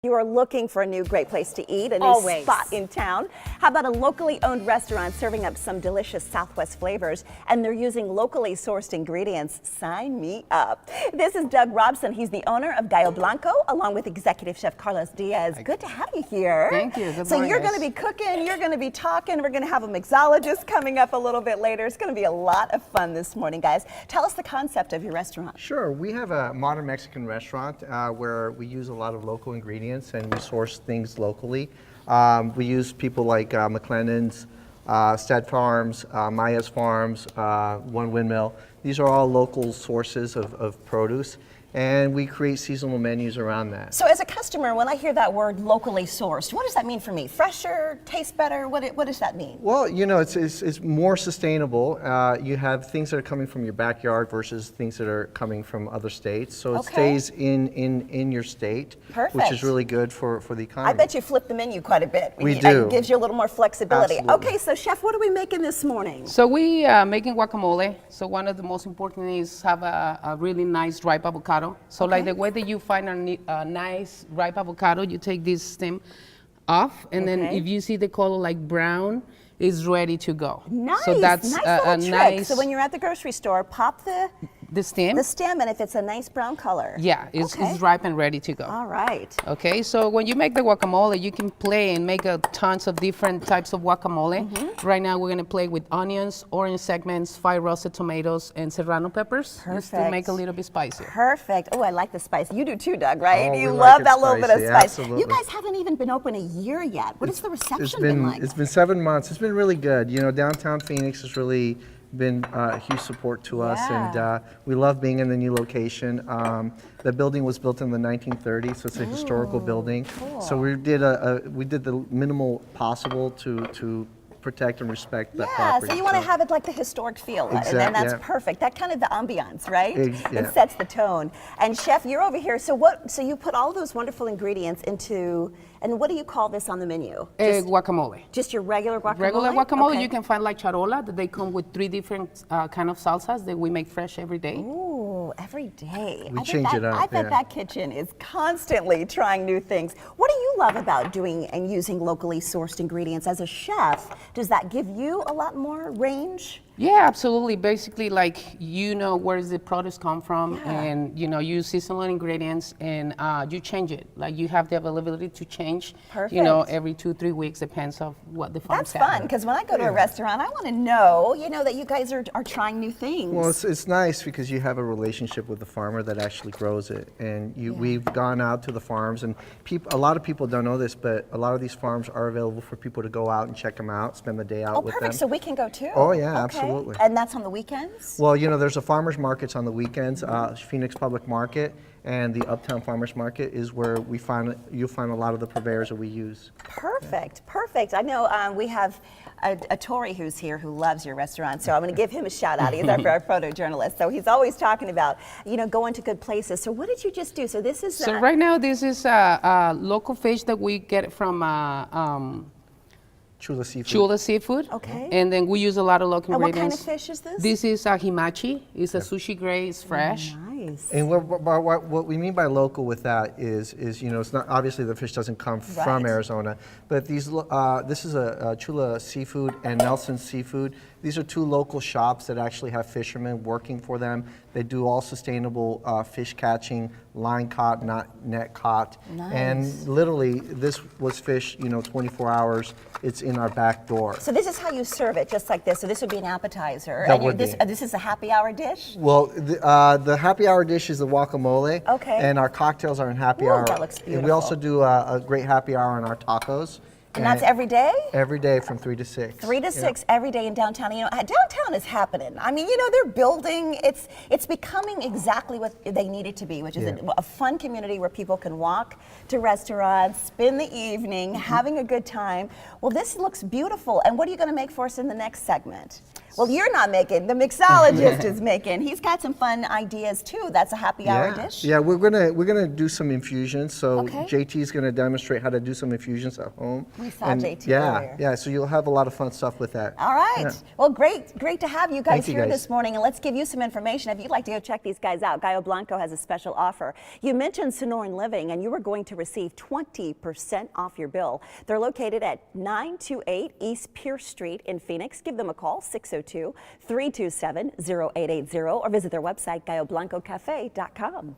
You are looking for a new great place to eat, a new Always. spot in town. How about a locally owned restaurant serving up some delicious Southwest flavors, and they're using locally sourced ingredients? Sign me up. This is Doug Robson. He's the owner of Gallo Blanco, along with executive chef Carlos Diaz. Good to have you here. Thank you. Good So morning, you're guys. going to be cooking, you're going to be talking, we're going to have a mixologist coming up a little bit later. It's going to be a lot of fun this morning, guys. Tell us the concept of your restaurant. Sure. We have a modern Mexican restaurant where we use a lot of local ingredients and we source things locally. We use people like McLennan's, Stead Farms, Maya's Farms, One Windmill. These are all local sources of produce, and we create seasonal menus around that. So as a customer, when I hear that word locally sourced, what does that mean for me? Fresher, taste better? What does that mean? Well, you know, it's more sustainable. You have things that are coming from your backyard versus things that are coming from other states. So it stays in your state, which is really good for the economy. I bet you flip the menu quite a bit. We do. It gives you a little more flexibility. Absolutely. Okay, so chef, what are we making this morning? So we making guacamole. So one of the most important is have a really nice ripe avocado. So like the way that you find a nice ripe avocado, you take this stem off, and then if you see the color like brown, it's ready to go. Nice, so that's nice little trick. nice. So when you're at the grocery store, pop the stem. and if it's a nice brown color. Yeah, it's ripe and ready to go. All right. Okay, so when you make the guacamole, you can play and make tons of different types of guacamole. Right now we're gonna play with onions, orange segments, 5 roasted tomatoes, and serrano peppers. Just to make a little bit spicier. Perfect. Oh, I like the spice. You do too, Doug, right? Oh, you we love like that it little bit of spicy, spice. absolutely. You guys haven't even been open a year yet. What has the reception been like? It's been 7 months. It's been really good. You know, downtown Phoenix has really been a huge support to us, and we love being in the new location. The building was built in the 1930s, so it's a historical building. Cool. So we did the minimal possible to protect and respect that property. So you want to have it like the historic feel, and that's perfect. That kind of the ambiance, right? It sets the tone. And chef, you're over here. So So you put all those wonderful ingredients into, and what do you call this on the menu? Guacamole. Just your regular guacamole? Regular guacamole. You can find like charola, that they come with 3 different kind of salsas that we make fresh every day. Ooh, every day. We change it up. I bet that kitchen is constantly trying new things. What do you love about doing and using locally sourced ingredients as a chef? Does that give you a lot more range? Yeah, absolutely. Basically, like, you know where the produce come from, and you know, use seasonal ingredients, and you change it. Like, you have the availability to change. You know, every 2-3 weeks, depends on what the farms have. That's fun, because when I go to a restaurant, I want to know, that you guys are trying new things. Well, it's nice because you have a relationship with the farmer that actually grows it, and we've gone out to the farms, and a lot of people don't know this, but a lot of these farms are available for people to go out and check them out, spend the day out with them. Perfect. So we can go too. Oh yeah, absolutely. And that's on the weekends? Well, you know, there's a farmers markets on the weekends, Phoenix Public Market, and the Uptown Farmers Market is where you'll find a lot of the purveyors that we use. Perfect, perfect. I know we have a Tory who's here who loves your restaurant, so I'm going to give him a shout out. He's our photojournalist, so he's always talking about, going to good places. So what did you just do? So this is... So right now, this is local fish that we get from... Chula Seafood. Chula Seafood. Okay. And then we use a lot of local ingredients. What kind of fish is this? This is a himachi. It's a sushi grade. It's fresh. Nice. And what we mean by local with that is it's not, obviously the fish doesn't come from Arizona, but this is a Chula Seafood and Nelson Seafood. These are 2 local shops that actually have fishermen working for them. They do all sustainable fish catching, line caught, not net caught. Nice. And literally, this was fish, 24 hours. It's in our back door. So this is how you serve it, just like this. So this would be an appetizer. That would be. This is a happy hour dish? Well, the happy hour dish is the guacamole. Okay. And our cocktails are in happy hour. That looks beautiful. And we also do a great happy hour on our tacos. And that's every day? Every day from 3 to 6. 3 to 6 every day in downtown. Downtown is happening. I mean, they're building. It's becoming exactly what they need it to be, which is a fun community where people can walk to restaurants, spend the evening, having a good time. Well, this looks beautiful. And what are you going to make for us in the next segment? Well, you're not making. The mixologist is making. He's got some fun ideas too. That's a happy hour dish. Yeah, we're gonna do some infusions. So Okay. JT is gonna demonstrate how to do some infusions at home. We saw JT Yeah, earlier. yeah. So you'll have a lot of fun stuff with that. All right. Yeah. Well, great to have you guys Thank you, here guys. this morning. And let's give you some information. If you'd like to go check these guys out, Gallo Blanco has a special offer. You mentioned Sonoran Living, and you are going to receive 20% off your bill. They're located at 928 East Pierce Street in Phoenix. Give them a call, 602-327-0880, or visit their website, galloblancocafe.com.